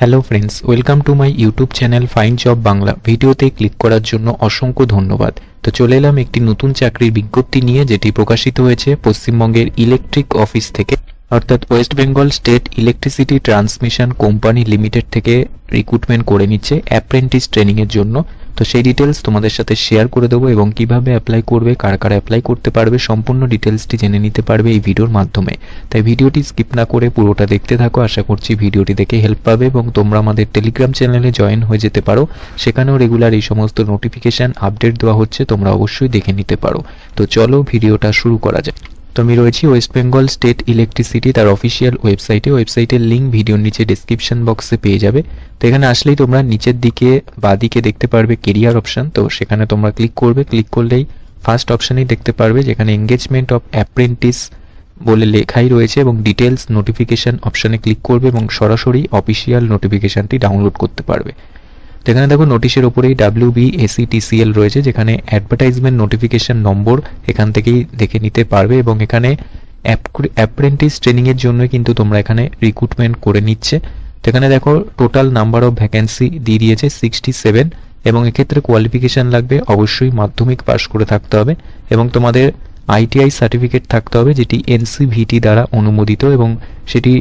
Hello friends, welcome to my YouTube channel find job Bangla. ভিডিওতে click করার জন্য অসংখ্য ধন্যবাদ। তো চলে এলাম একটি নতুন চাকরির বিজ্ঞপ্তি নিয়ে, যেটি প্রকাশিত হয়েছে পশ্চিমবঙ্গের ইলেকট্রিক অফিস থেকে, অর্থাৎ West Bengal state electricity transmission company limited থেকে রিক্রুটমেন্ট করে নিচ্ছে অ্যাপ্রেন্টিস ট্রেনিং এর জন্য। তো সেই ডিটেলস তোমাদের সাথে শেয়ার করে দেবো এবং কিভাবে অ্যাপ্লাই করবে, কারা কারা অ্যাপ্লাই করতে পারবে, সম্পূর্ণ ডিটেলসটি জেনে নিতে পারবে এই ভিডিওর মাধ্যমে। তাই ভিডিওটি স্কিপ না করে পুরোটা দেখতে থাকো। আশা করছি ভিডিওটি দেখে হেল্প পাবে এবং তোমরা আমাদের টেলিগ্রাম চ্যানেলে জয়েন হয়ে যেতে পারো। সেখানেও রেগুলার এই সমস্ত নোটিফিকেশন আপডেট দেওয়া হচ্ছে, তোমরা অবশ্যই দেখে নিতে পারো। তো চলো ভিডিওটা শুরু করা যাক। তো আমি রয়েছি ওয়েস্ট বেঙ্গল স্টেট ইলেকট্রিসিটি, তার অফিসিয়াল ওয়েবসাইটের লিঙ্ক ভিডিওর নিচে ডিসক্রিপশন বক্সে পেয়ে যাবে। তো এখানে আসলেই তোমরা নিচের দিকে বাঁদিকে দেখতে পারবে কেরিয়ার অপশন। তো সেখানে তোমরা ক্লিক করবে। ক্লিক করলেই ফার্স্ট অপশনেই দেখতে পারবে যেখানে এঙ্গেজমেন্ট অফ অ্যাপ্রেন্টিস বলে লেখাই রয়েছে এবং ডিটেলস নোটিফিকেশন অপশনে ক্লিক করবে এবং সরাসরি অফিসিয়াল নোটিফিকেশনটি ডাউনলোড করতে পারবে। এখানে দেখো নোটিশের উপরেই WBSETCL রয়েছে, যেখানে অ্যাডভার্টাইজমেন্ট নোটিফিকেশন নম্বর এখান থেকেই দেখে নিতে পারবে এবং এখানে অ্যাপ্রেন্টিস ট্রেনিং এর জন্য কিন্তু তোমরা এখানে রিক্রুটমেন্ট করে নিচ্ছে। তো এখানে দেখো টোটাল নাম্বার অফ ভ্যাকেন্সি দিয়ে দিয়েছে 67 এবং এক্ষেত্রে কোয়ালিফিকেশন লাগবে অবশ্যই মাধ্যমিক পাশ করে থাকতে হবে এবং তোমাদের ITI সার্টিফিকেট থাকতে হবে, যেটি NCVT দ্বারা অনুমোদিত এবং সেটি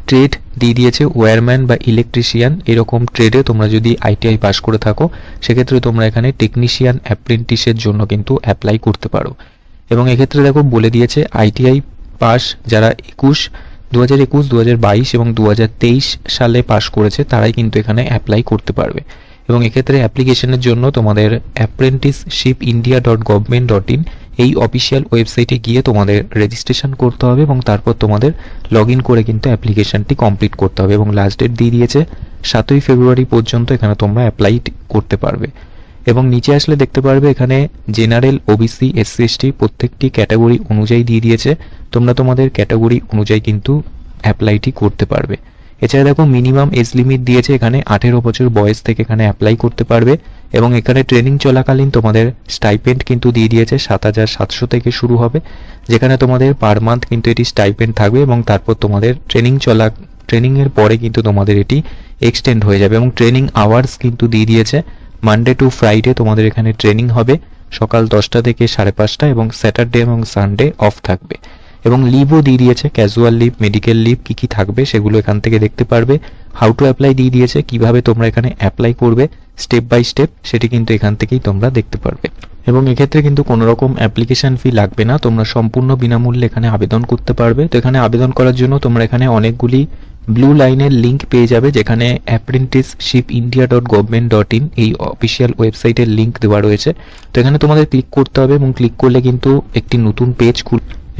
ট্রেড দিয়ে দিয়েছে ওয়্যারম্যান বা ইলেকট্রিশিয়ান। এরকম ট্রেডে তোমরা যদি ITI পাস করে থাকো সেক্ষেত্রে তোমরা এখানে টেকনিশিয়ান অ্যাপ্রেন্টিসের জন্য কিন্তু অ্যাপ্লাই করতে পারো। এবং এক্ষেত্রে দেখো বলে দিয়েছে ITI পাস যারা 2021, 2022 এবং 2023 সালে পাস করেছে তারাই কিন্তু এখানে অ্যাপ্লাই করতে পারবে। এবং এক্ষেত্রে অ্যাপ্লিকেশনের জন্য তোমাদের apprenticeshipindia.government.in এই অফিসিয়াল ওয়েবসাইটে গিয়ে তোমাদের রেজিস্ট্রেশন করতে হবে এবং তারপর তোমাদের লগ ইন করে কিন্তু অ্যাপ্লিকেশনটি কমপ্লিট করতে হবে। এবং লাস্ট ডেট দিয়ে দিয়েছে 7ই ফেব্রুয়ারি পর্যন্ত এখানে তোমরা অ্যাপ্লাই করতে পারবে। এবং নিচে আসলে দেখতে পারবে এখানে জেনারেল, OBC, SC, ST প্রত্যেকটি ক্যাটাগরি অনুযায়ী দিয়ে দিয়েছে। তোমরা তোমাদের ক্যাটাগরি অনুযায়ী কিন্তু অ্যাপ্লাইটি করতে পারবে। এছাড়া দেখো মিনিমাম এজ লিমিট দিয়েছে, এখানে 18 বছর বয়স থেকে এখানে অ্যাপ্লাই করতে পারবে। এবং এখানে ট্রেনিং চলাকালীন তোমাদের স্টাইপেন্ড কিন্তু দিয়ে দিয়েছে 7,700 থেকে শুরু হবে, যেখানে তোমাদের পার মান্থ কিন্তু এটি স্টাইপেন্ড থাকবে এবং তারপর তোমাদের ট্রেনিং এর পরে কিন্তু তোমাদের এটি এক্সটেন্ড হয়ে যাবে। এবং ট্রেনিং আওয়ার্স কিন্তু দিয়ে দিয়েছে মানডে টু ফ্রাইডে তোমাদের এখানে ট্রেনিং হবে সকাল 10টা থেকে 5:30 এবং স্যাটারডে এবং সানডে অফ থাকবে। এবং লিভও দিয়ে দিয়েছে, ক্যাজুয়াল লিভ, মেডিকেল লিভ কি থাকবে সেগুলো এখান থেকে দেখতে পারবে। হাউ টু অ্যাপ্লাই দিয়ে দিয়েছে, কিভাবে তোমরা এখানে অ্যাপ্লাই করবে স্টেপ বাই স্টেপ সেটি কিন্তু এখান থেকেই তোমরা দেখতে পারবে। এবং এক্ষেত্রে কিন্তু কোনো রকম অ্যাপ্লিকেশন ফি লাগবে না, তোমরা সম্পূর্ণ বিনামূল্যে এখানে আবেদন করতে পারবে। তো এখানে আবেদন করার জন্য তোমরা এখানে অনেকগুলি ব্লু লাইনের লিঙ্ক পেয়ে যাবে, যেখানে apprenticeshipindia.government.in এই অফিসিয়াল ওয়েবসাইটের লিঙ্ক দেওয়া রয়েছে। তো এখানে তোমাদের ক্লিক করতে হবে এবং ক্লিক করলে কিন্তু একটি নতুন পেজ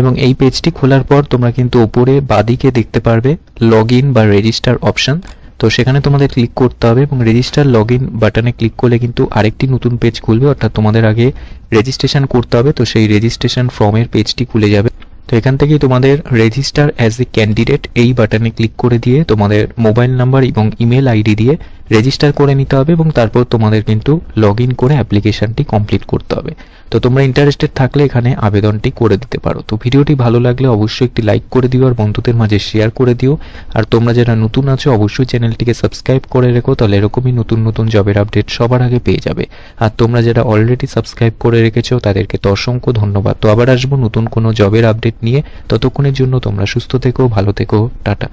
এবং এই পেজটি খোলার পর তোমরা কিন্তু ওপরে বাঁদিকে দেখতে পারবে লগ ইন বা রেজিস্টার অপশন। তো সেখানে তোমাদের ক্লিক করতে হবে এবং রেজিস্টার লগ ইন বাটনে ক্লিক করলে কিন্তু আরেকটি নতুন পেজ খুলবে, অর্থাৎ তোমাদের আগে রেজিস্ট্রেশন করতে হবে। তো সেই রেজিস্ট্রেশন ফর্মের পেজটি খুলে যাবে। তো এখান থেকে তোমাদের রেজিস্টার অ্যাজ এ ক্যান্ডিডেট এই বাটনে ক্লিক করে দিয়ে তোমাদের মোবাইল নাম্বার এবং ইমেল আইডি দিয়ে রেজিস্টার করে নিতে হবে এবং তারপর তোমাদের কিন্তু লগ ইন করে অ্যাপ্লিকেশনটি কমপ্লিট করতে হবে। তো তোমরা ইন্টারেস্টেড থাকলে এখানে আবেদনটি করে দিতে পারো। তো ভিডিওটি ভালো লাগলে অবশ্যই একটি লাইক করে দিও আর বন্ধুদের মাঝে শেয়ার করে দিও। আর তোমরা যারা নতুন আছো অবশ্যই চ্যানেলটিকে সাবস্ক্রাইব করে রেখো, তাহলে এরকমই নতুন নতুন জবের আপডেট সবার আগে পেয়ে যাবে। আর তোমরা যারা অলরেডি সাবস্ক্রাইব করে রেখেছো তাদেরকে তো অসংখ্য ধন্যবাদ। তো আবার আসবো নতুন কোনো জবের আপডেট নিয়ে, ততক্ষণের জন্য তোমরা সুস্থ থেকো, ভালো থেকো, টাটা।